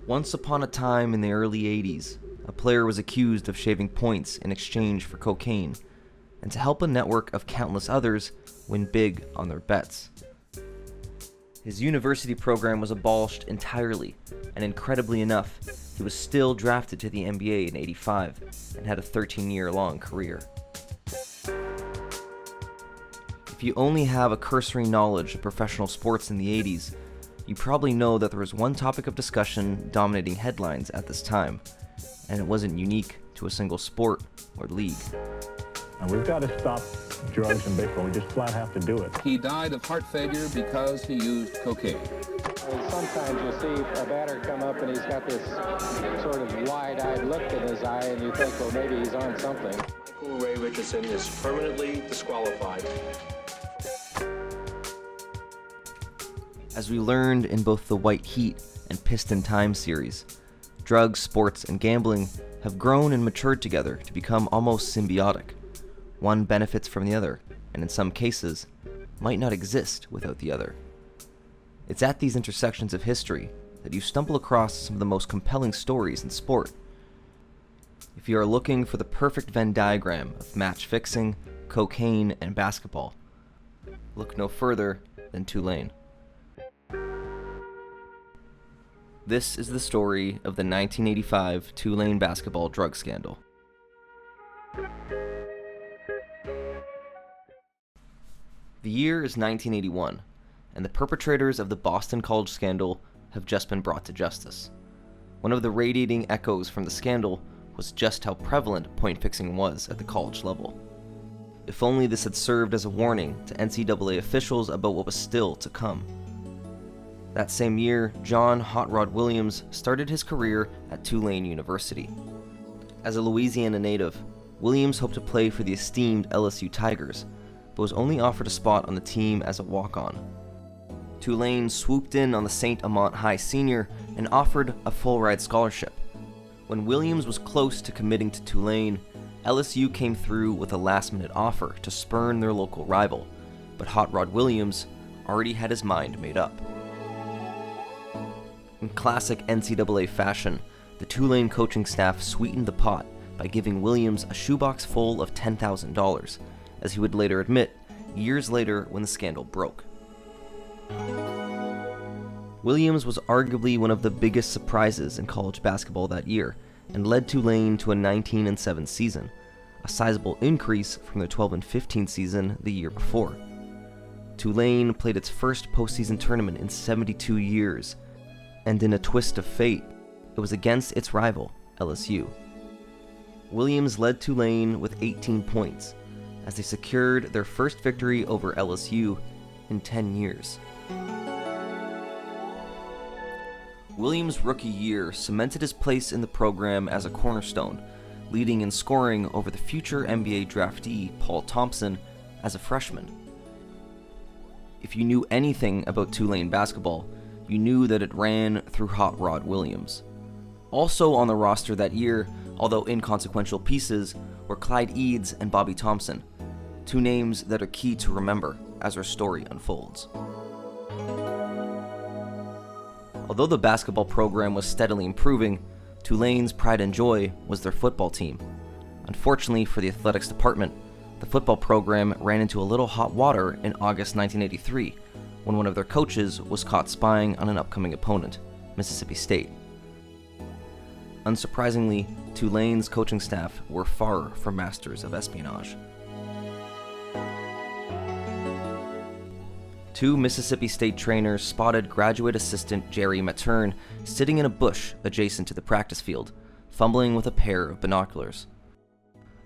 Once upon a time in the early 80s, a player was accused of shaving points in exchange for cocaine, and to help a network of countless others win big on their bets. His university program was abolished entirely, and incredibly enough, he was still drafted to the NBA in '85 and had a 13-year-long career. If you only have a cursory knowledge of professional sports in the 80s, you probably know that there was one topic of discussion dominating headlines at this time, and it wasn't unique to a single sport or league. And we've got to stop drugs in baseball. We just flat have to do it. He died of heart failure because he used cocaine. Sometimes you see a batter come up and he's got this sort of wide-eyed look in his eye, and you think, well, maybe he's on something. Michael Ray Richardson is permanently disqualified. As we learned in both the White Heat and Piston Time series, drugs, sports, and gambling have grown and matured together to become almost symbiotic. One benefits from the other, and in some cases, might not exist without the other. It's at these intersections of history that you stumble across some of the most compelling stories in sport. If you are looking for the perfect Venn diagram of match fixing, cocaine, and basketball, look no further than Tulane. This is the story of the 1985 Tulane basketball drug scandal. The year is 1981, and the perpetrators of the Boston College scandal have just been brought to justice. One of the radiating echoes from the scandal was just how prevalent point fixing was at the college level. If only this had served as a warning to NCAA officials about what was still to come. That same year, John Hot Rod Williams started his career at Tulane University. As a Louisiana native, Williams hoped to play for the esteemed LSU Tigers, but was only offered a spot on the team as a walk-on. Tulane swooped in on the St. Amant High senior and offered a full-ride scholarship. When Williams was close to committing to Tulane, LSU came through with a last-minute offer to spurn their local rival, but Hot Rod Williams already had his mind made up. In classic NCAA fashion, the Tulane coaching staff sweetened the pot by giving Williams a shoebox full of $10,000, as he would later admit, years later when the scandal broke. Williams was arguably one of the biggest surprises in college basketball that year, and led Tulane to a 19-7 season, a sizable increase from their 12-15 season the year before. Tulane played its first postseason tournament in 72 years, and in a twist of fate, it was against its rival, LSU. Williams led Tulane with 18 points, as they secured their first victory over LSU in 10 years. Williams' rookie year cemented his place in the program as a cornerstone, leading in scoring over the future NBA draftee Paul Thompson as a freshman. If you knew anything about Tulane basketball, you knew that it ran through Hot Rod Williams. Also on the roster that year, although inconsequential pieces, were Clyde Eads and Bobby Thompson, two names that are key to remember as our story unfolds. Although the basketball program was steadily improving, Tulane's pride and joy was their football team. Unfortunately for the athletics department, the football program ran into a little hot water in August 1983, when one of their coaches was caught spying on an upcoming opponent, Mississippi State. Unsurprisingly, Tulane's coaching staff were far from masters of espionage. Two Mississippi State trainers spotted graduate assistant Jerry Mattern sitting in a bush adjacent to the practice field, fumbling with a pair of binoculars.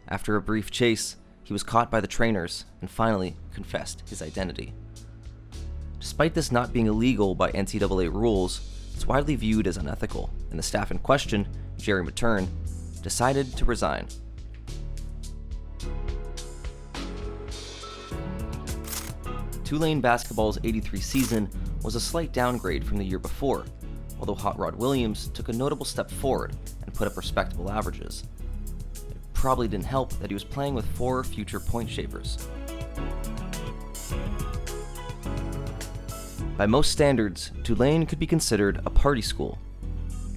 After a brief chase, he was caught by the trainers and finally confessed his identity. Despite this not being illegal by NCAA rules, it's widely viewed as unethical, and the staff in question, Jerry Mattern, decided to resign. Tulane basketball's '83 season was a slight downgrade from the year before, although Hot Rod Williams took a notable step forward and put up respectable averages. It probably didn't help that he was playing with 4 future point shavers. By most standards, Tulane could be considered a party school.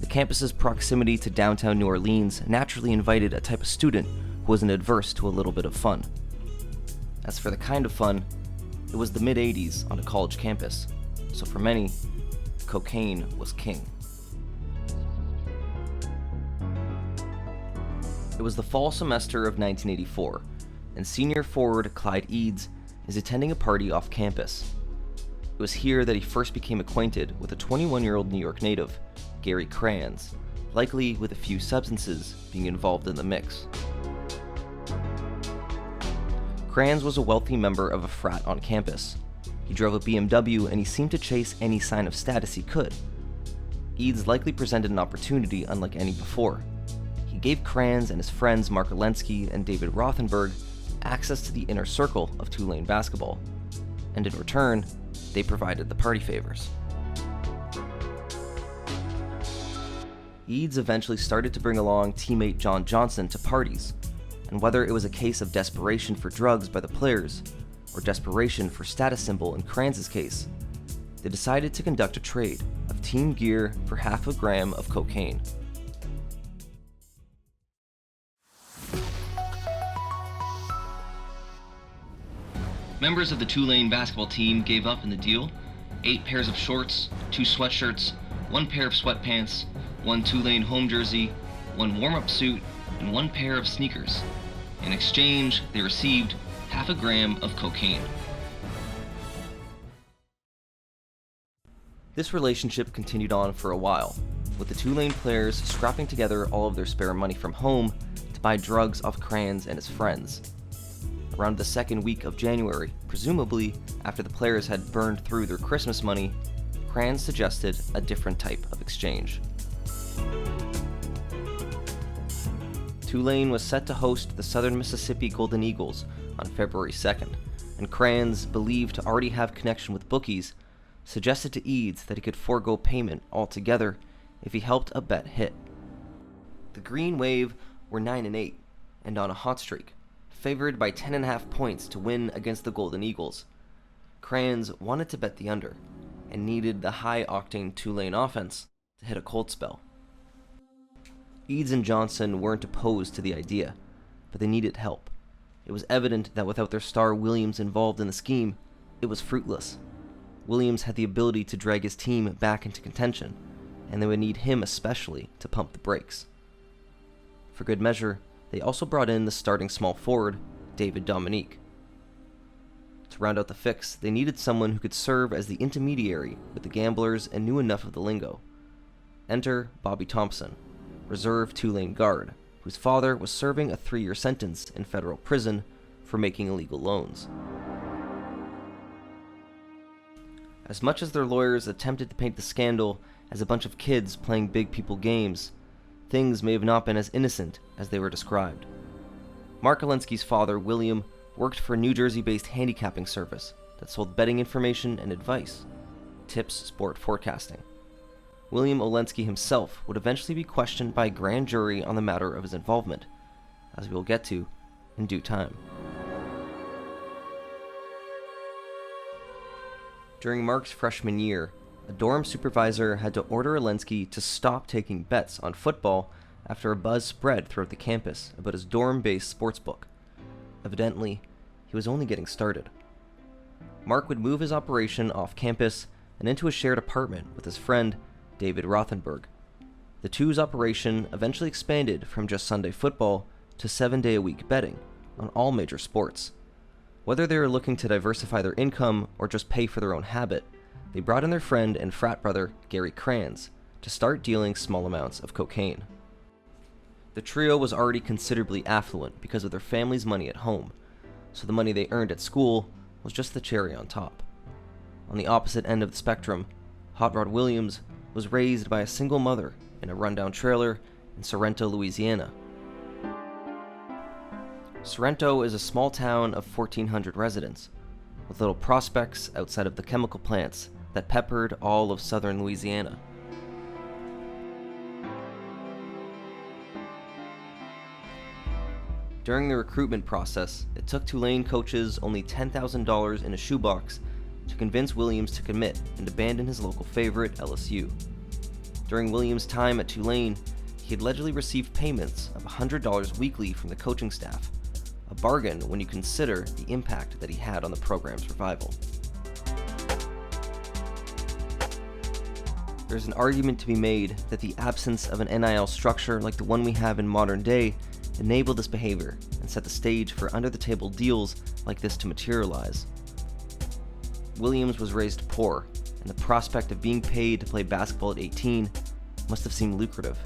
The campus's proximity to downtown New Orleans naturally invited a type of student who wasn't adverse to a little bit of fun. As for the kind of fun, it was the mid-'80s on a college campus, so for many, cocaine was king. It was the fall semester of 1984, and senior forward Clyde Eads is attending a party off campus. It was here that he first became acquainted with a 21-year-old New York native, Gary Kranz, likely with a few substances being involved in the mix. Kranz was a wealthy member of a frat on campus. He drove a BMW and he seemed to chase any sign of status he could. Eads likely presented an opportunity unlike any before. He gave Kranz and his friends Mark Olensky and David Rothenberg access to the inner circle of Tulane Basketball, and in return, they provided the party favors. Eads eventually started to bring along teammate John Johnson to parties, and whether it was a case of desperation for drugs by the players, or desperation for status symbol in Kranz's case, they decided to conduct a trade of team gear for half a gram of cocaine. Members of the Tulane basketball team gave up in the deal 8 pairs of shorts, 2 sweatshirts, 1 pair of sweatpants, 1 Tulane home jersey, 1 warm-up suit, and 1 pair of sneakers. In exchange, they received half a gram of cocaine. This relationship continued on for a while, with the Tulane players scrapping together all of their spare money from home to buy drugs off Kranz and his friends. Around the second week of January, presumably after the players had burned through their Christmas money, Kranz suggested a different type of exchange. Tulane was set to host the Southern Mississippi Golden Eagles on February 2nd, and Kranz, believed to already have connection with bookies, suggested to Eads that he could forego payment altogether if he helped a bet hit. The Green Wave were 9-8 and on a hot streak, favored by 10.5 points to win against the Golden Eagles. Kranz wanted to bet the under and needed the high-octane Tulane offense to hit a cold spell. Eads and Johnson weren't opposed to the idea, but they needed help. It was evident that without their star Williams involved in the scheme, it was fruitless. Williams had the ability to drag his team back into contention, and they would need him especially to pump the brakes. For good measure, they also brought in the starting small forward, David Dominique. To round out the fix, they needed someone who could serve as the intermediary with the gamblers and knew enough of the lingo. Enter Bobby Thompson, reserve Tulane guard, whose father was serving a 3-year sentence in federal prison for making illegal loans. As much as their lawyers attempted to paint the scandal as a bunch of kids playing big people games, things may have not been as innocent as they were described. Mark Olensky's father, William, worked for a New Jersey-based handicapping service that sold betting information and advice, Tips Sport Forecasting. William Olensky himself would eventually be questioned by a grand jury on the matter of his involvement, as we will get to in due time. During Mark's freshman year, a dorm supervisor had to order Olensky to stop taking bets on football after a buzz spread throughout the campus about his dorm-based sportsbook. Evidently, he was only getting started. Mark would move his operation off campus and into a shared apartment with his friend, David Rothenberg. The two's operation eventually expanded from just Sunday football to 7-day-a-week betting on all major sports. Whether they were looking to diversify their income or just pay for their own habit, they brought in their friend and frat brother, Gary Kranz, to start dealing small amounts of cocaine. The trio was already considerably affluent because of their family's money at home, so the money they earned at school was just the cherry on top. On the opposite end of the spectrum, Hot Rod Williams was raised by a single mother in a rundown trailer in Sorrento, Louisiana. Sorrento is a small town of 1,400 residents, with little prospects outside of the chemical plants that peppered all of southern Louisiana. During the recruitment process, it took Tulane coaches only $10,000 in a shoebox to convince Williams to commit and abandon his local favorite, LSU. During Williams' time at Tulane, he had allegedly received payments of $100 weekly from the coaching staff, a bargain when you consider the impact that he had on the program's revival. There's an argument to be made that the absence of an NIL structure like the one we have in modern day enabled this behavior and set the stage for under-the-table deals like this to materialize. Williams was raised poor, and the prospect of being paid to play basketball at 18 must have seemed lucrative.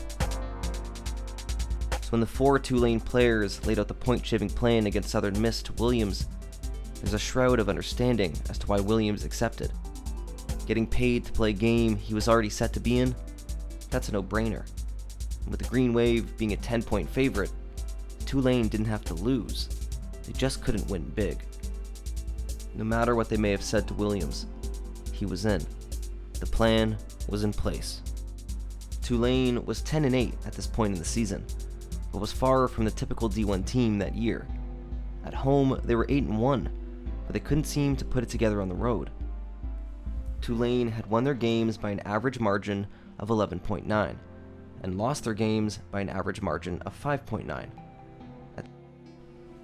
So when the 4 Tulane players laid out the point-shaving plan against Southern Miss to Williams, there's a shroud of understanding as to why Williams accepted. Getting paid to play a game he was already set to be in, that's a no-brainer. And with the Green Wave being a 10-point favorite, Tulane didn't have to lose. They just couldn't win big. No matter what they may have said to Williams, he was in. The plan was in place. Tulane was 10-8 at this point in the season, but was far from the typical D1 team that year. At home, they were 8-1, but they couldn't seem to put it together on the road. Tulane had won their games by an average margin of 11.9, and lost their games by an average margin of 5.9.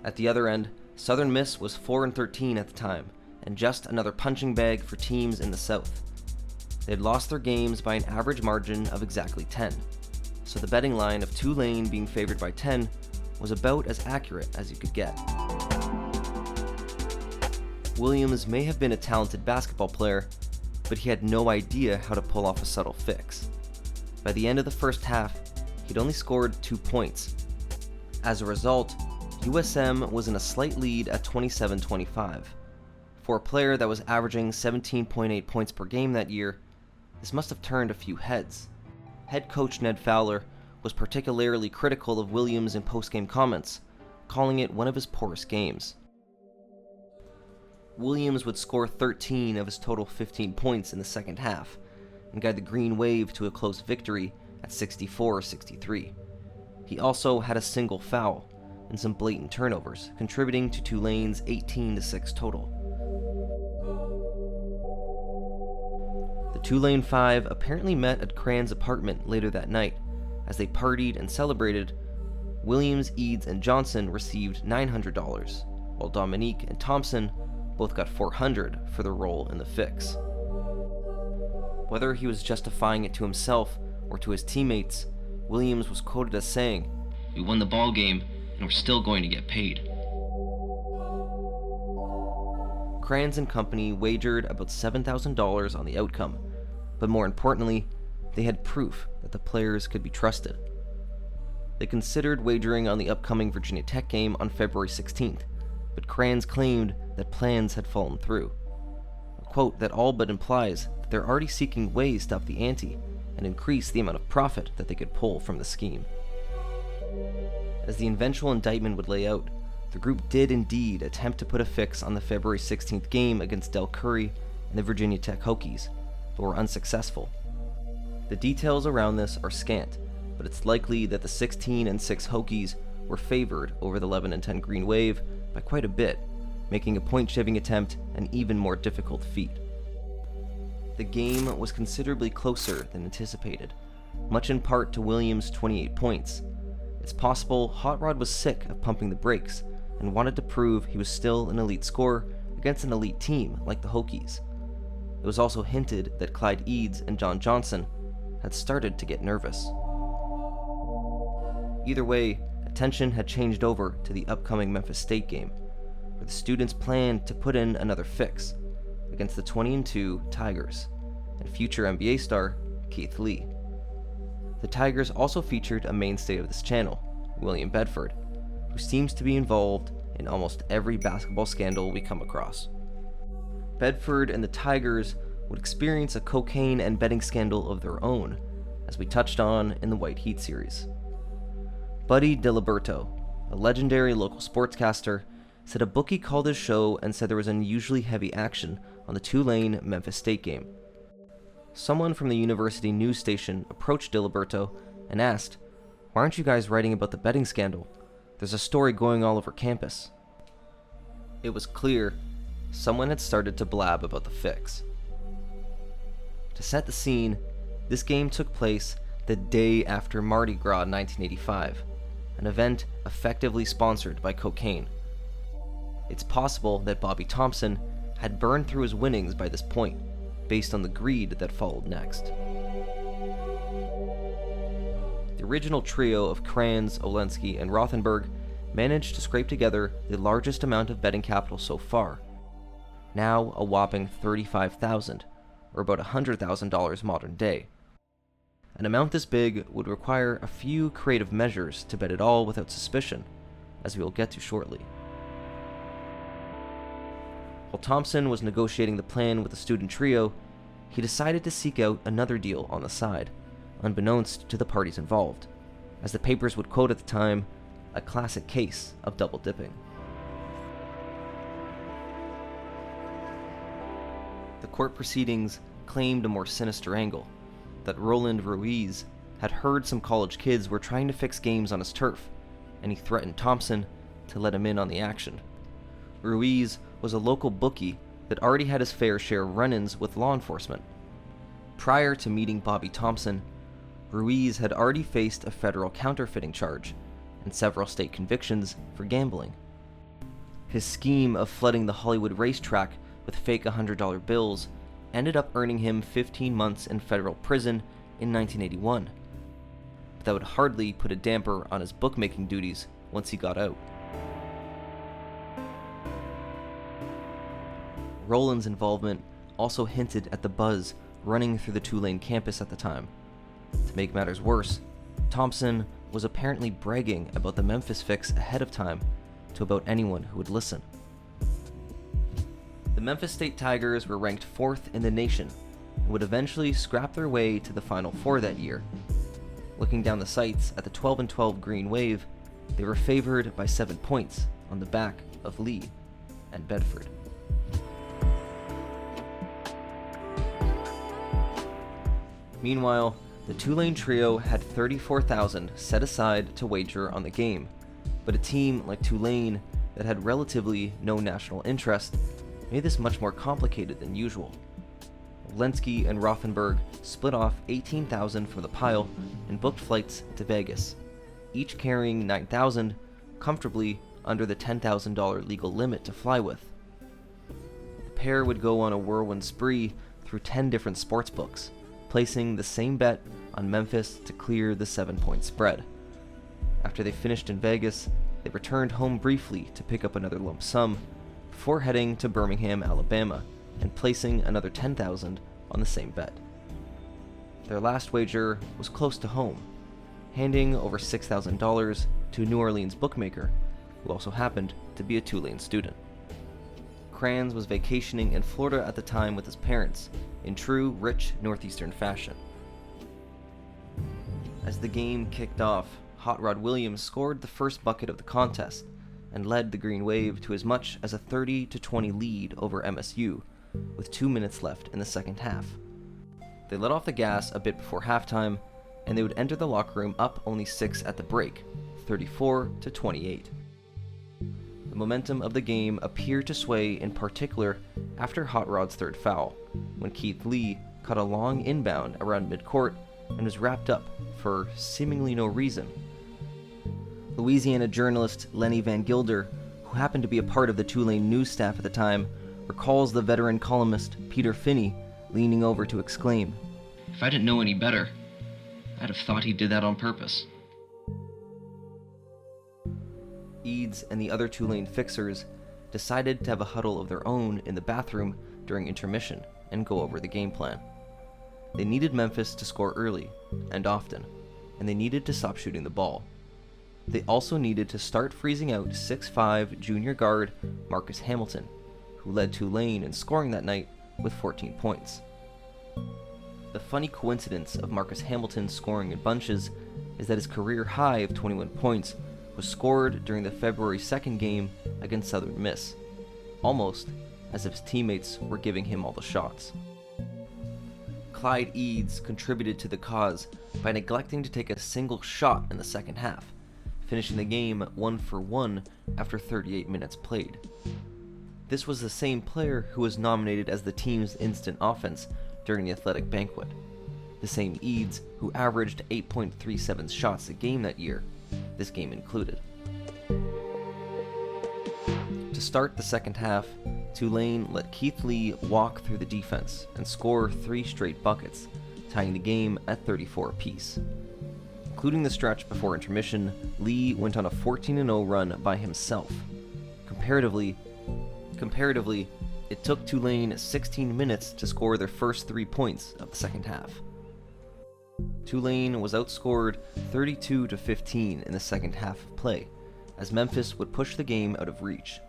At the other end, Southern Miss was 4-13 at the time, and just another punching bag for teams in the South. They had lost their games by an average margin of exactly 10, so the betting line of Tulane being favored by 10 was about as accurate as you could get. Williams may have been a talented basketball player, but he had no idea how to pull off a subtle fix. By the end of the first half, he'd only scored 2 points. As a result, USM was in a slight lead at 27-25. For a player that was averaging 17.8 points per game that year, this must have turned a few heads. Head coach Ned Fowler was particularly critical of Williams in post-game comments, calling it one of his poorest games. Williams would score 13 of his total 15 points in the second half, and guide the Green Wave to a close victory at 64-63. He also had a single foul and some blatant turnovers, contributing to Tulane's 18-6 total. The Tulane Five apparently met at Cran's apartment later that night. As they partied and celebrated, Williams, Eads, and Johnson received $900, while Dominique and Thompson both got $400 for their role in the fix. Whether he was justifying it to himself or to his teammates, Williams was quoted as saying, "We won the ball game, and we're still going to get paid." Crans and company wagered about $7,000 on the outcome, but more importantly, they had proof that the players could be trusted. They considered wagering on the upcoming Virginia Tech game on February 16th, but Crans claimed that plans had fallen through. A quote that all but implies that they're already seeking ways to up the ante and increase the amount of profit that they could pull from the scheme. As the eventual indictment would lay out, the group did indeed attempt to put a fix on the February 16th game against Del Curry and the Virginia Tech Hokies, but were unsuccessful. The details around this are scant, but it's likely that the 16-6 Hokies were favored over the 11-10 Green Wave by quite a bit, making a point-shaving attempt an even more difficult feat. The game was considerably closer than anticipated, much in part to Williams' 28 points. It's possible Hot Rod was sick of pumping the brakes and wanted to prove he was still an elite scorer against an elite team like the Hokies. It was also hinted that Clyde Eads and John Johnson had started to get nervous. Either way, attention had changed over to the upcoming Memphis State game, where the students planned to put in another fix against the 20-2 Tigers and future NBA star Keith Lee. The Tigers also featured a mainstay of this channel, William Bedford, who seems to be involved in almost every basketball scandal we come across. Bedford and the Tigers would experience a cocaine and betting scandal of their own, as we touched on in the White Heat series. Buddy DiLiberto, a legendary local sportscaster, said a bookie called his show and said there was unusually heavy action on the Tulane-Memphis State game. Someone from the university news station approached DiLiberto and asked, "Why aren't you guys writing about the betting scandal? There's a story going all over campus." It was clear someone had started to blab about the fix. To set the scene, This game took place the day after Mardi Gras 1985, an event effectively sponsored by cocaine. It's possible that Bobby Thompson had burned through his winnings by this point, based on the greed that followed next. The original trio of Kranz, Olensky, and Rothenberg managed to scrape together the largest amount of betting capital so far, now a whopping $35,000, or about $100,000 modern day. An amount this big would require a few creative measures to bet it all without suspicion, as we will get to shortly. While Thompson was negotiating the plan with the student trio, he decided to seek out another deal on the side, unbeknownst to the parties involved, as the papers would quote at the time, a classic case of double dipping. The court proceedings claimed a more sinister angle, that Roland Ruiz had heard some college kids were trying to fix games on his turf, and he threatened Thompson to let him in on the action. Ruiz was a local bookie that already had his fair share of run-ins with law enforcement. Prior to meeting Bobby Thompson, Ruiz had already faced a federal counterfeiting charge and several state convictions for gambling. His scheme of flooding the Hollywood racetrack with fake $100 bills ended up earning him 15 months in federal prison in 1981, but that would hardly put a damper on his bookmaking duties once he got out. Roland's involvement also hinted at the buzz running through the Tulane campus at the time. To make matters worse, Thompson was apparently bragging about the Memphis fix ahead of time to about anyone who would listen. The Memphis State Tigers were ranked 4th in the nation and would eventually scrap their way to the Final Four that year. Looking down the sights at the 12-12 Green Wave, they were favored by 7 points on the back of Lee and Bedford. Meanwhile, the Tulane trio had $34,000 set aside to wager on the game, but a team like Tulane that had relatively no national interest made this much more complicated than usual. Olensky and Rothenberg split off $18,000 from the pile and booked flights to Vegas, each carrying $9,000, comfortably under the $10,000 legal limit to fly with. The pair would go on a whirlwind spree through 10 different sports books, placing the same bet on Memphis to clear the 7-point spread. After they finished in Vegas, they returned home briefly to pick up another lump sum before heading to Birmingham, Alabama, and placing another $10,000 on the same bet. Their last wager was close to home, handing over $6,000 to a New Orleans bookmaker, who also happened to be a Tulane student. Kranz was vacationing in Florida at the time with his parents, in true rich Northeastern fashion. As the game kicked off, Hot Rod Williams scored the first bucket of the contest and led the Green Wave to as much as a 30-20 lead over MSU, with 2 minutes left in the second half. They let off the gas a bit before halftime, and they would enter the locker room up only 6 at the break, 34-28. The momentum of the game appeared to sway in particular after Hot Rod's third foul, when Keith Lee caught a long inbound around midcourt and was wrapped up for seemingly no reason. Louisiana journalist Lenny Van Gilder, who happened to be a part of the Tulane news staff at the time, recalls the veteran columnist Peter Finney leaning over to exclaim, "If I didn't know any better, I'd have thought he did that on purpose." Eads and the other Tulane fixers decided to have a huddle of their own in the bathroom during intermission and go over the game plan. They needed Memphis to score early and often, and they needed to stop shooting the ball. They also needed to start freezing out 6'5" junior guard Marcus Hamilton, who led Tulane in scoring that night with 14 points. The funny coincidence of Marcus Hamilton scoring in bunches is that his career high of 21 points was scored during the February 2nd game against Southern Miss, almost as if his teammates were giving him all the shots. Clyde Eads contributed to the cause by neglecting to take a single shot in the second half, finishing the game 1-for-1 after 38 minutes played. This was the same player who was nominated as the team's instant offense during the athletic banquet. the same Eads who averaged 8.37 shots a game that year, this game included. To start the second half, Tulane let Keith Lee walk through the defense and score 3 straight buckets, tying the game at 34 apiece. Including the stretch before intermission, Lee went on a 14-0 run by himself. Comparatively, it took Tulane 16 minutes to score their first 3 points of the second half. Tulane was outscored 32-15 in the second half of play, as Memphis would push the game out of reach.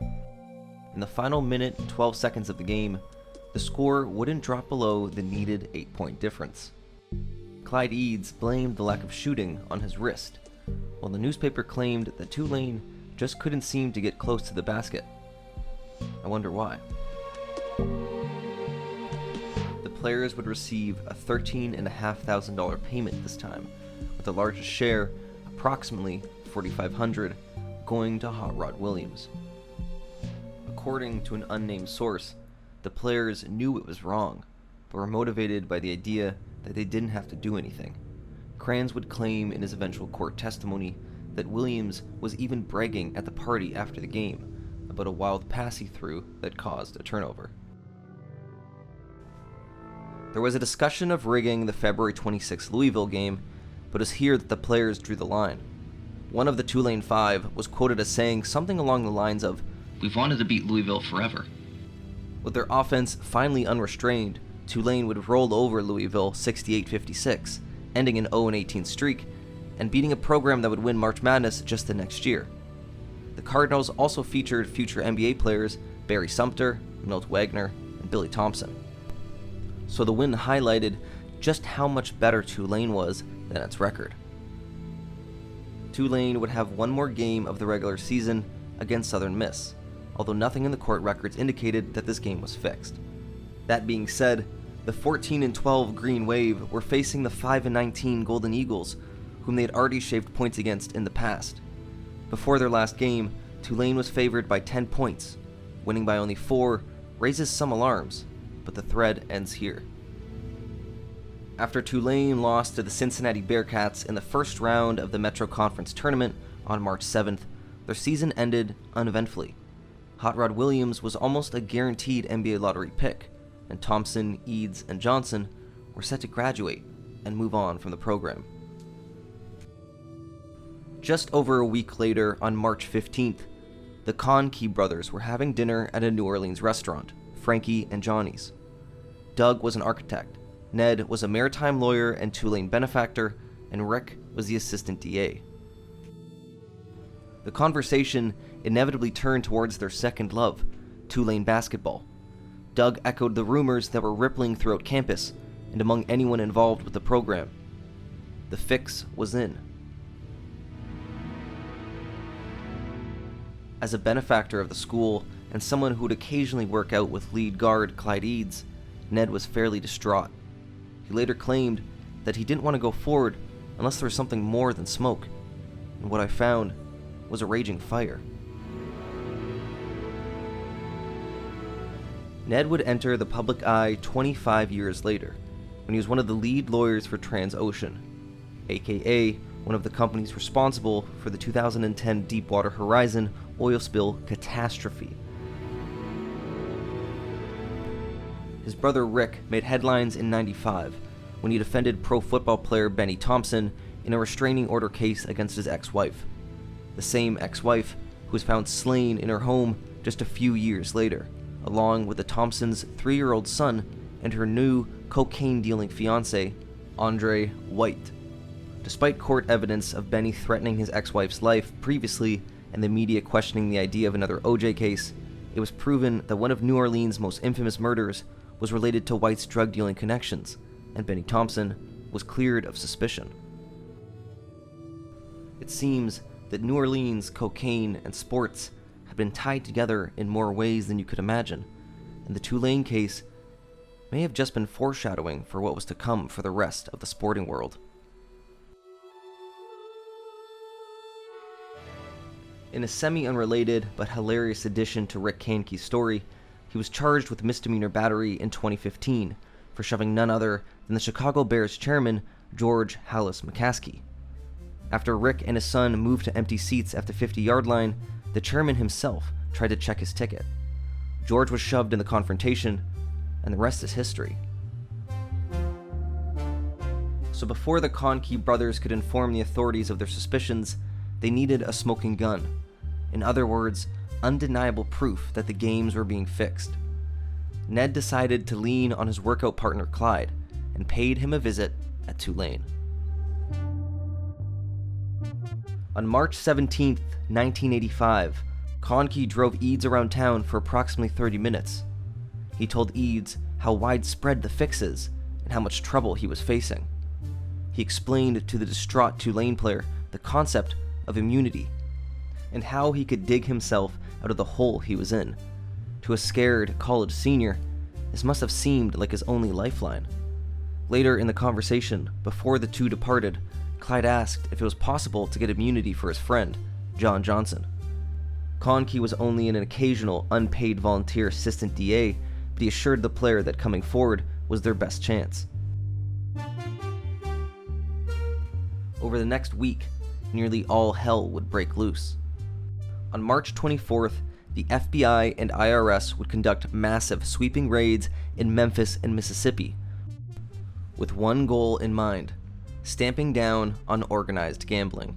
In the final minute and 12 seconds of the game, the score wouldn't drop below the needed 8-point difference. Clyde Eads blamed the lack of shooting on his wrist, while the newspaper claimed that Tulane just couldn't seem to get close to the basket. I wonder why. The players would receive a $13,500 payment this time, with the largest share, approximately $4,500, going to Hot Rod Williams. According to an unnamed source, the players knew it was wrong, but were motivated by the idea that they didn't have to do anything. Kranz would claim in his eventual court testimony that Williams was even bragging at the party after the game about a wild pass he threw that caused a turnover. There was a discussion of rigging the February 26 Louisville game, but it was here that the players drew the line. One of the Tulane Five was quoted as saying something along the lines of, "We've wanted to beat Louisville forever." With their offense finally unrestrained, Tulane would roll over Louisville 68-56, ending an 0-18 streak, and beating a program that would win March Madness just the next year. The Cardinals also featured future NBA players Barry Sumter, Milt Wagner, and Billy Thompson. So the win highlighted just how much better Tulane was than its record. Tulane would have one more game of the regular season against Southern Miss, although nothing in the court records indicated that this game was fixed. That being said, the 14-12 Green Wave were facing the 5-19 Golden Eagles, whom they had already shaved points against in the past. Before their last game, Tulane was favored by 10 points. Winning by only 4 raises some alarms, but the thread ends here. After Tulane lost to the Cincinnati Bearcats in the first round of the Metro Conference Tournament on March 7th, their season ended uneventfully. Hot Rod Williams was almost a guaranteed NBA lottery pick, and Thompson, Eads, and Johnson were set to graduate and move on from the program. Just over a week later, on March 15th, the Conkey brothers were having dinner at a New Orleans restaurant, Frankie and Johnny's. Doug was an architect, Ned was a maritime lawyer and Tulane benefactor, and Rick was the assistant DA. The conversation inevitably turned towards their second love, Tulane basketball. Doug echoed the rumors that were rippling throughout campus and among anyone involved with the program. The fix was in. As a benefactor of the school and someone who would occasionally work out with lead guard Clyde Eads, Ned was fairly distraught. He later claimed that he didn't want to go forward unless there was something more than smoke, and what I found was a raging fire. Ned would enter the public eye 25 years later, when he was one of the lead lawyers for Transocean, aka one of the companies responsible for the 2010 Deepwater Horizon oil spill catastrophe. His brother Rick made headlines in '95 when he defended pro football player Benny Thompson in a restraining order case against his ex-wife. The same ex-wife who was found slain in her home just a few years later, along with the Thompsons' 3-year-old son and her new cocaine-dealing fiancé, Andre White. Despite court evidence of Benny threatening his ex-wife's life previously and the media questioning the idea of another OJ case, it was proven that one of New Orleans' most infamous murders was related to White's drug-dealing connections, and Benny Thompson was cleared of suspicion. It seems that New Orleans, cocaine, and sports have been tied together in more ways than you could imagine, and the Tulane case may have just been foreshadowing for what was to come for the rest of the sporting world. In a semi-unrelated but hilarious addition to Rick Kankey's story, he was charged with misdemeanor battery in 2015 for shoving none other than the Chicago Bears chairman, George Hallis McCaskey. After Rick and his son moved to empty seats at the 50-yard line, the chairman himself tried to check his ticket. George was shoved in the confrontation, and the rest is history. So before the Conkey brothers could inform the authorities of their suspicions, they needed a smoking gun. In other words, undeniable proof that the games were being fixed. Ned decided to lean on his workout partner Clyde and paid him a visit at Tulane. On March 17, 1985, Conkey drove Eads around town for approximately 30 minutes. He told Eads how widespread the fix is and how much trouble he was facing. He explained to the distraught Tulane player the concept of immunity and how he could dig himself out of the hole he was in. To a scared college senior, this must have seemed like his only lifeline. Later in the conversation, before the two departed, Clyde asked if it was possible to get immunity for his friend, John Johnson. Conkey was only an occasional unpaid volunteer assistant DA, but he assured the player that coming forward was their best chance. Over the next week, nearly all hell would break loose. On March 24th, the FBI and IRS would conduct massive sweeping raids in Memphis and Mississippi, with one goal in mind: stamping down on organized gambling.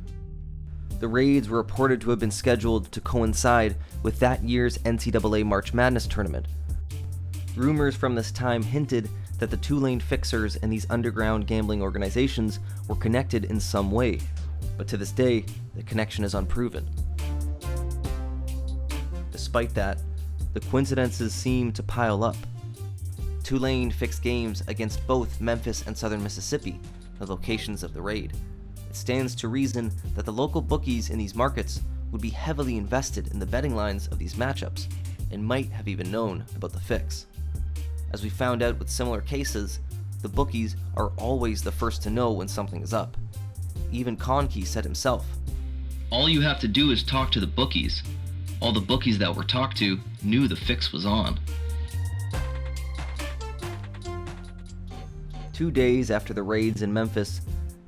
The raids were reported to have been scheduled to coincide with that year's NCAA March Madness tournament. Rumors from this time hinted that the Tulane fixers and these underground gambling organizations were connected in some way, but to this day, the connection is unproven. Despite that, the coincidences seem to pile up. Tulane fixed games against both Memphis and Southern Mississippi, the locations of the raid. It stands to reason that the local bookies in these markets would be heavily invested in the betting lines of these matchups, and might have even known about the fix. As we found out with similar cases, the bookies are always the first to know when something is up. Even Conkey said himself, "All you have to do is talk to the bookies. All the bookies that were talked to knew the fix was on." 2 days after the raids in Memphis,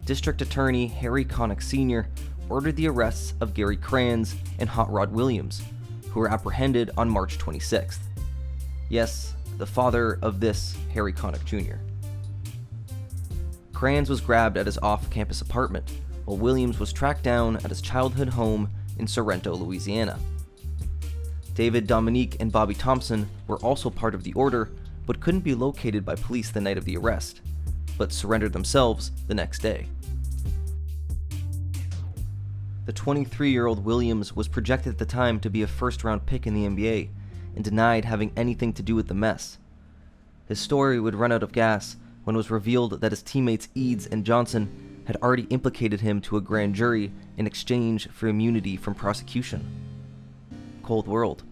District Attorney Harry Connick Sr. ordered the arrests of Gary Kranz and Hot Rod Williams, who were apprehended on March 26th. Yes, the father of this Harry Connick Jr. Kranz was grabbed at his off-campus apartment, while Williams was tracked down at his childhood home in Sorrento, Louisiana. David Dominique and Bobby Thompson were also part of the order, but couldn't be located by police the night of the arrest, but surrendered themselves the next day. The 23-year-old Williams was projected at the time to be a first-round pick in the NBA, and denied having anything to do with the mess. His story would run out of gas when it was revealed that his teammates Eads and Johnson had already implicated him to a grand jury in exchange for immunity from prosecution. Cold world.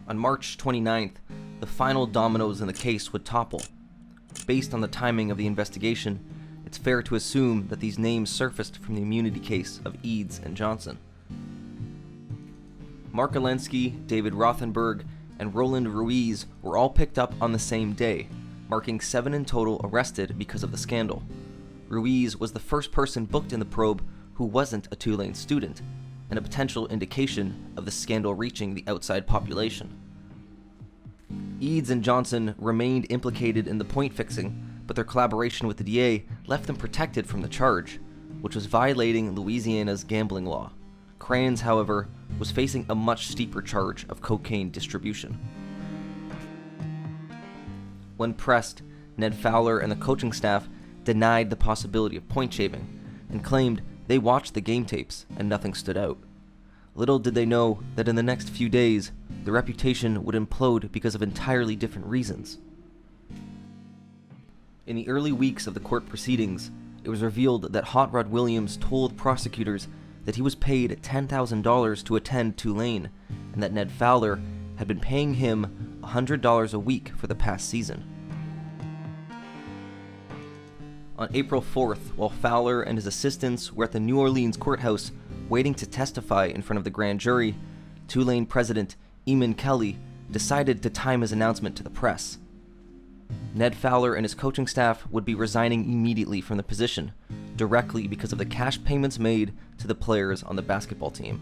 On March 29th, the final dominoes in the case would topple. Based on the timing of the investigation, it's fair to assume that these names surfaced from the immunity case of Eads and Johnson. Mark Alensky, David Rothenberg, and Roland Ruiz were all picked up on the same day, marking 7 in total arrested because of the scandal. Ruiz was the first person booked in the probe who wasn't a Tulane student, and a potential indication of the scandal reaching the outside population. Eads and Johnson remained implicated in the point fixing, but their collaboration with the DA left them protected from the charge, which was violating Louisiana's gambling law. Kranz, however, was facing a much steeper charge of cocaine distribution. When pressed, Ned Fowler and the coaching staff denied the possibility of point shaving and claimed they watched the game tapes and nothing stood out. Little did they know that in the next few days, the reputation would implode because of entirely different reasons. In the early weeks of the court proceedings, it was revealed that Hot Rod Williams told prosecutors that he was paid $10,000 to attend Tulane, and that Ned Fowler had been paying him $100 a week for the past season. On April 4th, while Fowler and his assistants were at the New Orleans courthouse waiting to testify in front of the grand jury, Tulane president Eamon Kelly decided to time his announcement to the press. Ned Fowler and his coaching staff would be resigning immediately from the position, directly because of the cash payments made to the players on the basketball team.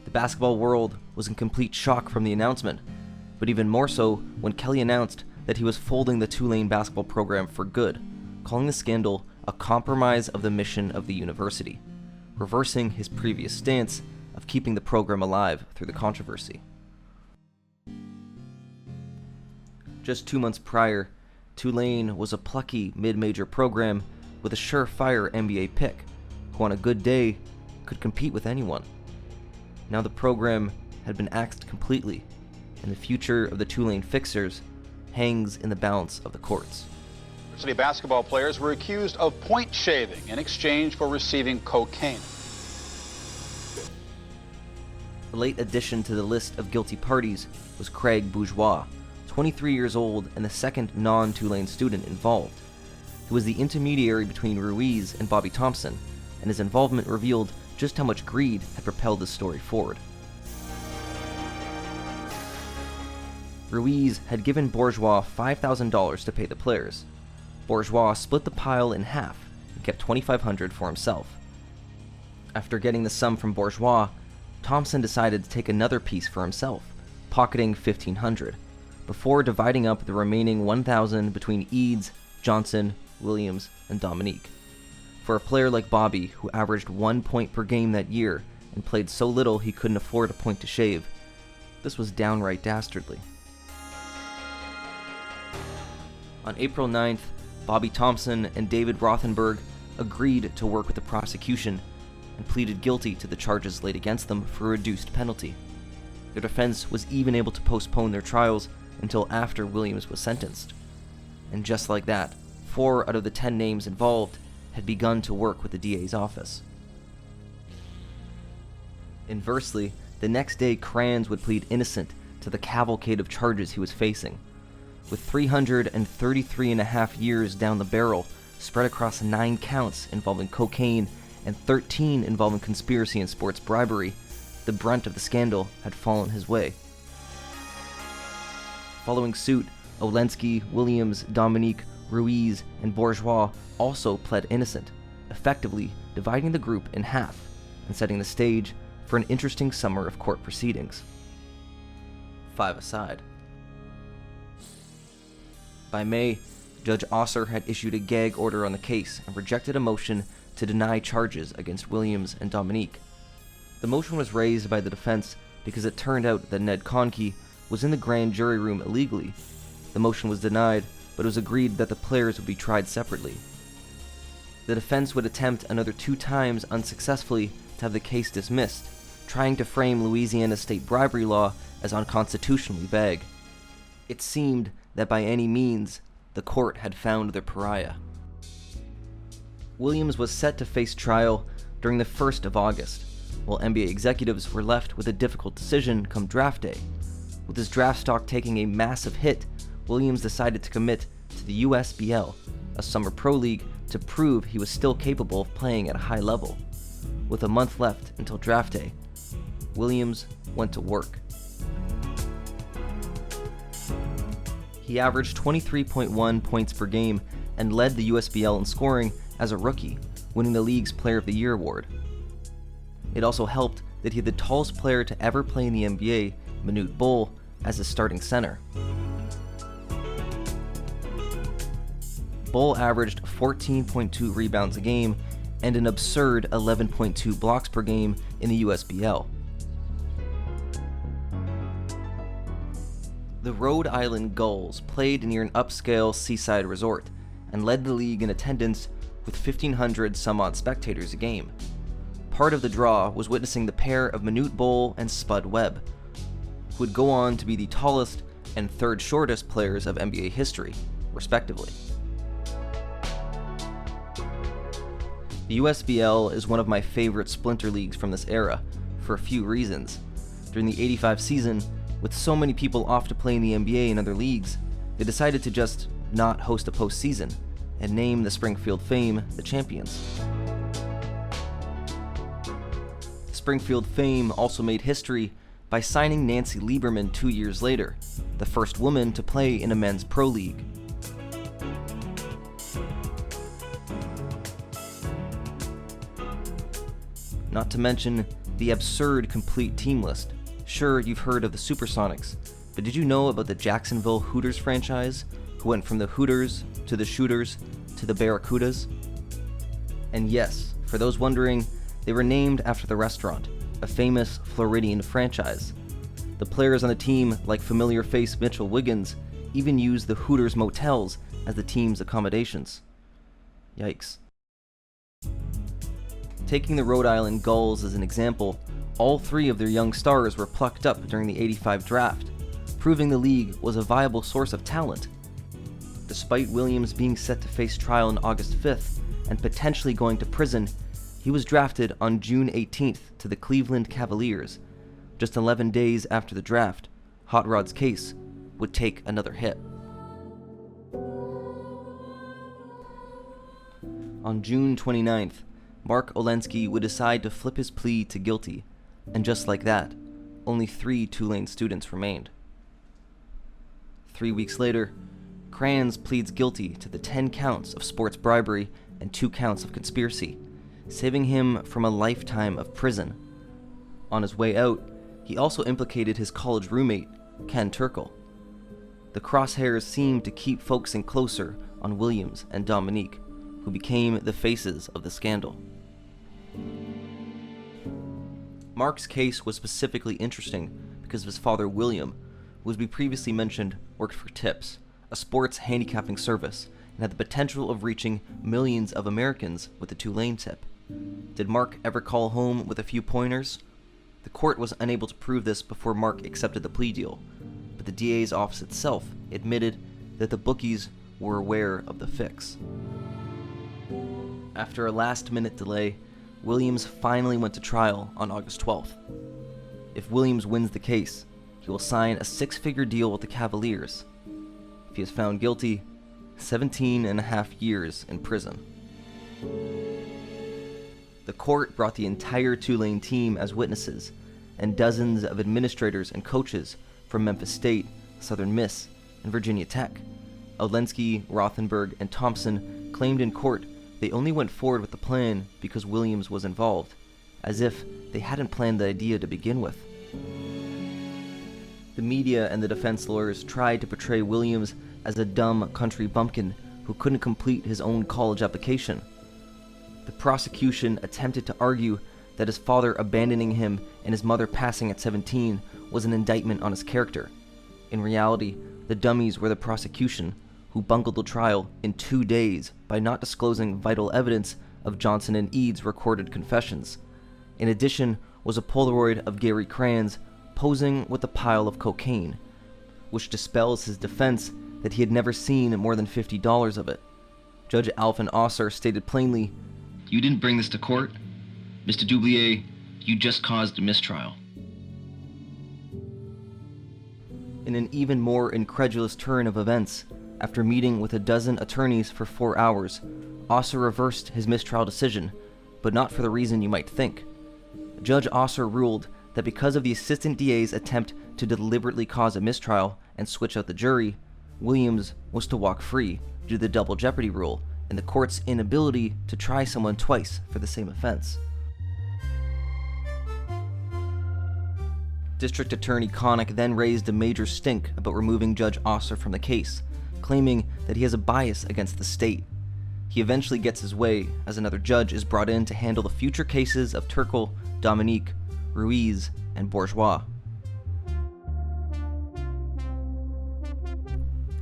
The basketball world was in complete shock from the announcement, but even more so when Kelly announced that he was folding the Tulane basketball program for good, calling the scandal a compromise of the mission of the university, reversing his previous stance of keeping the program alive through the controversy. Just 2 months prior, Tulane was a plucky mid-major program with a surefire NBA pick, who on a good day could compete with anyone. Now the program had been axed completely, and the future of the Tulane Fixers hangs in the balance of the courts. University basketball players were accused of point shaving in exchange for receiving cocaine. A late addition to the list of guilty parties was Craig Bourgeois, 23 years old and the second non-Tulane student involved. He was the intermediary between Ruiz and Bobby Thompson, and his involvement revealed just how much greed had propelled this story forward. Ruiz had given Bourgeois $5,000 to pay the players. Bourgeois split the pile in half and kept $2,500 for himself. After getting the sum from Bourgeois, Thompson decided to take another piece for himself, pocketing $1,500, before dividing up the remaining $1,000 between Eads, Johnson, Williams, and Dominique. For a player like Bobby, who averaged 1 point per game that year and played so little he couldn't afford a point to shave, this was downright dastardly. On April 9th, Bobby Thompson and David Rothenberg agreed to work with the prosecution and pleaded guilty to the charges laid against them for a reduced penalty. Their defense was even able to postpone their trials until after Williams was sentenced. And just like that, 4 out of the 10 names involved had begun to work with the DA's office. Inversely, the next day Kranz would plead innocent to the cavalcade of charges he was facing. With 333.5 years down the barrel, spread across 9 counts involving cocaine and 13 involving conspiracy and sports bribery, the brunt of the scandal had fallen his way. Following suit, Olensky, Williams, Dominique, Ruiz, and Bourgeois also pled innocent, effectively dividing the group in half and setting the stage for an interesting summer of court proceedings. 5 aside. By May, Judge Osser had issued a gag order on the case and rejected a motion to deny charges against Williams and Dominique. The motion was raised by the defense because it turned out that Ned Conkey was in the grand jury room illegally. The motion was denied, but it was agreed that the players would be tried separately. The defense would attempt another 2 times unsuccessfully to have the case dismissed, trying to frame Louisiana state bribery law as unconstitutionally vague. It seemed that by any means, the court had found their pariah. Williams was set to face trial during the 1st of August, while NBA executives were left with a difficult decision come draft day. With his draft stock taking a massive hit, Williams decided to commit to the USBL, a summer pro league, to prove he was still capable of playing at a high level. With a month left until draft day, Williams went to work. He averaged 23.1 points per game and led the USBL in scoring as a rookie, winning the league's Player of the Year award. It also helped that he had the tallest player to ever play in the NBA, Manute Bol, as his starting center. Bol averaged 14.2 rebounds a game and an absurd 11.2 blocks per game in the USBL. The Rhode Island Gulls played near an upscale seaside resort and led the league in attendance with 1,500 some odd spectators a game. Part of the draw was witnessing the pair of Manute Bol and Spud Webb, who would go on to be the tallest and 3rd shortest players of NBA history, respectively. The USBL is one of my favorite splinter leagues from this era, for a few reasons. During the '85 season, with so many people off to play in the NBA and other leagues, they decided to just not host a postseason and name the Springfield Fame the champions. Springfield Fame also made history by signing Nancy Lieberman 2 years later, the first woman to play in a men's pro league. Not to mention the absurd complete team list. Sure, you've heard of the Supersonics, but did you know about the Jacksonville Hooters franchise, who went from the Hooters to the Shooters to the Barracudas? And yes, for those wondering, they were named after the restaurant, a famous Floridian franchise. The players on the team, like familiar face Mitchell Wiggins, even used the Hooters motels as the team's accommodations. Yikes. Taking the Rhode Island Gulls as an example, all 3 of their young stars were plucked up during the '85 draft, proving the league was a viable source of talent. Despite Williams being set to face trial on August 5th and potentially going to prison, he was drafted on June 18th to the Cleveland Cavaliers. Just 11 days after the draft, Hot Rod's case would take another hit. On June 29th, Mark Olensky would decide to flip his plea to guilty, and just like that, only 3 Tulane students remained. 3 weeks later, Kranz pleads guilty to the 10 counts of sports bribery and 2 counts of conspiracy, saving him from a lifetime of prison. On his way out, he also implicated his college roommate, Ken Turkle. The crosshairs seemed to keep focusing closer on Williams and Dominique, who became the faces of the scandal. Mark's case was specifically interesting because of his father William, who, as we previously mentioned, worked for Tips, a sports handicapping service, and had the potential of reaching millions of Americans with the Tulane tip. Did Mark ever call home with a few pointers? The court was unable to prove this before Mark accepted the plea deal, but the DA's office itself admitted that the bookies were aware of the fix. After a last-minute delay, Williams finally went to trial on August 12th. If Williams wins the case, he will sign a 6-figure deal with the Cavaliers. If he is found guilty, 17.5 years in prison. The court brought the entire Tulane team as witnesses, and dozens of administrators and coaches from Memphis State, Southern Miss, and Virginia Tech. Olensky, Rothenberg, and Thompson claimed in court they only went forward with the plan because Williams was involved, as if they hadn't planned the idea to begin with. The media and the defense lawyers tried to portray Williams as a dumb country bumpkin who couldn't complete his own college application. The prosecution attempted to argue that his father abandoning him and his mother passing at 17 was an indictment on his character. In reality, the dummies were the prosecution, who bungled the trial in 2 days by not disclosing vital evidence of Johnson and Eads' recorded confessions. In addition was a Polaroid of Gary Kranz posing with a pile of cocaine, which dispels his defense that he had never seen more than $50 of it. Judge Alvin Osser stated plainly, "You didn't bring this to court. Mr. Dublier, you just caused a mistrial." In an even more incredulous turn of events, after meeting with a dozen attorneys for 4 hours, Osser reversed his mistrial decision, but not for the reason you might think. Judge Osser ruled that because of the assistant DA's attempt to deliberately cause a mistrial and switch out the jury, Williams was to walk free due to the double jeopardy rule and the court's inability to try someone twice for the same offense. District Attorney Connick then raised a major stink about removing Judge Osser from the case, claiming that he has a bias against the state. He eventually gets his way, as another judge is brought in to handle the future cases of Turkle, Dominique, Ruiz, and Bourgeois.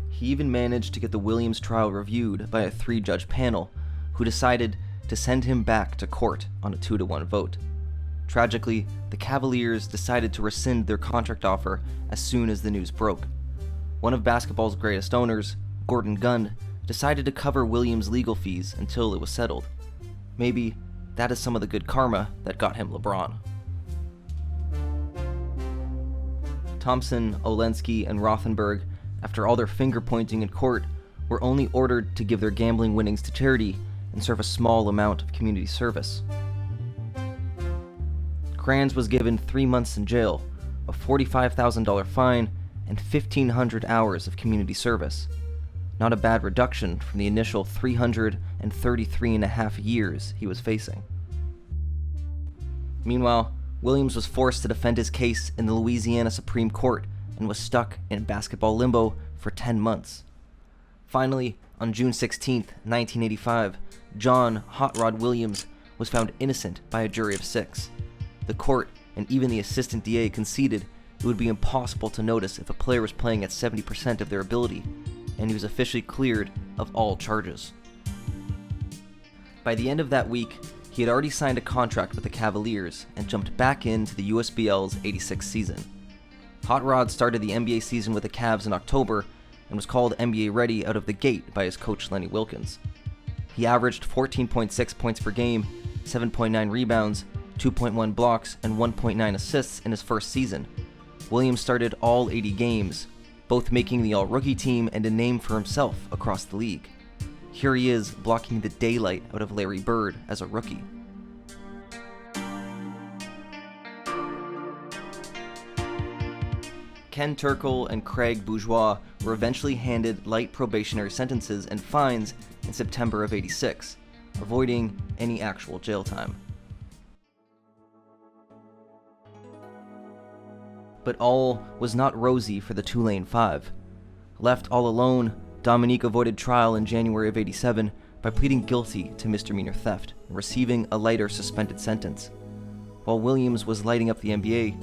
He even managed to get the Williams trial reviewed by a 3-judge panel, who decided to send him back to court on a 2-1 vote. Tragically, the Cavaliers decided to rescind their contract offer as soon as the news broke. One of basketball's greatest owners, Gordon Gund, decided to cover Williams' legal fees until it was settled. Maybe that is some of the good karma that got him LeBron. Thompson, Olensky, and Rothenberg, after all their finger-pointing in court, were only ordered to give their gambling winnings to charity and serve a small amount of community service. Kranz was given 3 months in jail, a $45,000 fine, and 1,500 hours of community service. Not a bad reduction from the initial 333.5 years he was facing. Meanwhile, Williams was forced to defend his case in the Louisiana Supreme Court and was stuck in basketball limbo for 10 months. Finally, on June 16, 1985, John Hot Rod Williams was found innocent by a jury of 6. The court and even the assistant DA conceded it would be impossible to notice if a player was playing at 70% of their ability, and he was officially cleared of all charges. By the end of that week, he had already signed a contract with the Cavaliers and jumped back into the USBL's '86 season. Hot Rod started the NBA season with the Cavs in October and was called NBA ready out of the gate by his coach Lenny Wilkins. He averaged 14.6 points per game, 7.9 rebounds, 2.1 blocks, and 1.9 assists in his first season. Williams started all 80 games, both making the All-Rookie team and a name for himself across the league. Here he is blocking the daylight out of Larry Bird as a rookie. Ken Turkle and Craig Bourgeois were eventually handed light probationary sentences and fines in September of '86, avoiding any actual jail time. But all was not rosy for the Tulane Five. Left all alone, Dominique avoided trial in January of '87 by pleading guilty to misdemeanor theft and receiving a lighter suspended sentence. While Williams was lighting up the NBA,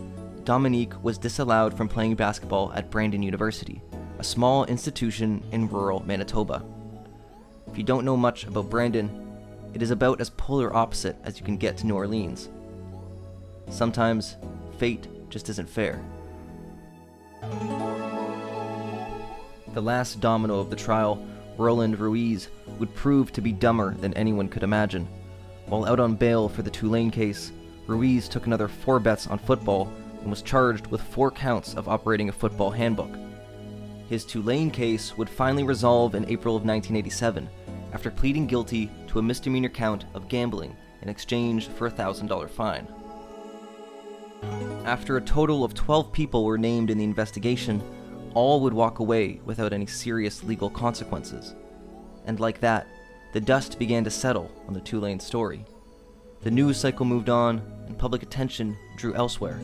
Dominique was disallowed from playing basketball at Brandon University, a small institution in rural Manitoba. If you don't know much about Brandon, it is about as polar opposite as you can get to New Orleans. Sometimes, fate just isn't fair. The last domino of the trial, Roland Ruiz, would prove to be dumber than anyone could imagine. While out on bail for the Tulane case, Ruiz took another 4 bets on football and was charged with 4 counts of operating a football handbook. His Tulane case would finally resolve in April of 1987 after pleading guilty to a misdemeanor count of gambling in exchange for a $1,000 fine. After a total of 12 people were named in the investigation, all would walk away without any serious legal consequences. And like that, the dust began to settle on the Tulane story. The news cycle moved on, and public attention drew elsewhere.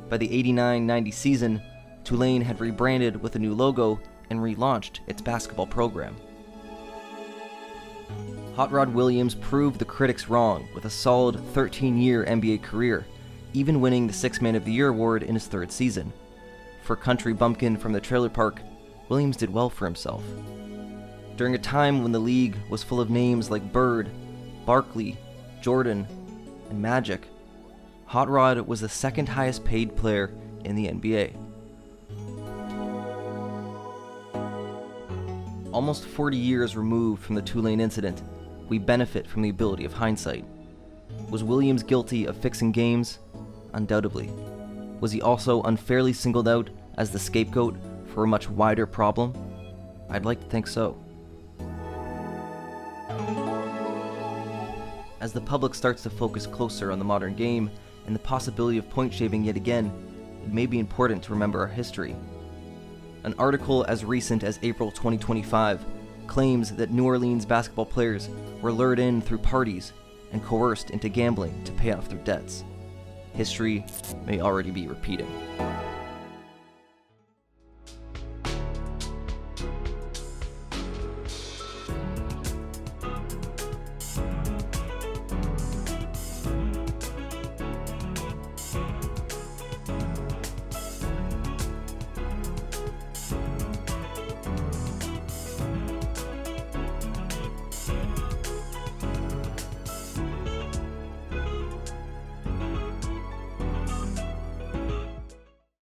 By the '89-90 season, Tulane had rebranded with a new logo and relaunched its basketball program. Hot Rod Williams proved the critics wrong with a solid 13-year NBA career, even winning the Sixth Man of the Year award in his 3rd season. For country bumpkin from the trailer park, Williams did well for himself. During a time when the league was full of names like Bird, Barkley, Jordan, and Magic, Hot Rod was the 2nd highest paid player in the NBA. Almost 40 years removed from the Tulane incident, we benefit from the ability of hindsight. Was Williams guilty of fixing games? Undoubtedly. Was he also unfairly singled out as the scapegoat for a much wider problem? I'd like to think so. As the public starts to focus closer on the modern game and the possibility of point shaving yet again, it may be important to remember our history. An article as recent as April 2025 claims that New Orleans basketball players were lured in through parties and coerced into gambling to pay off their debts. History may already be repeating.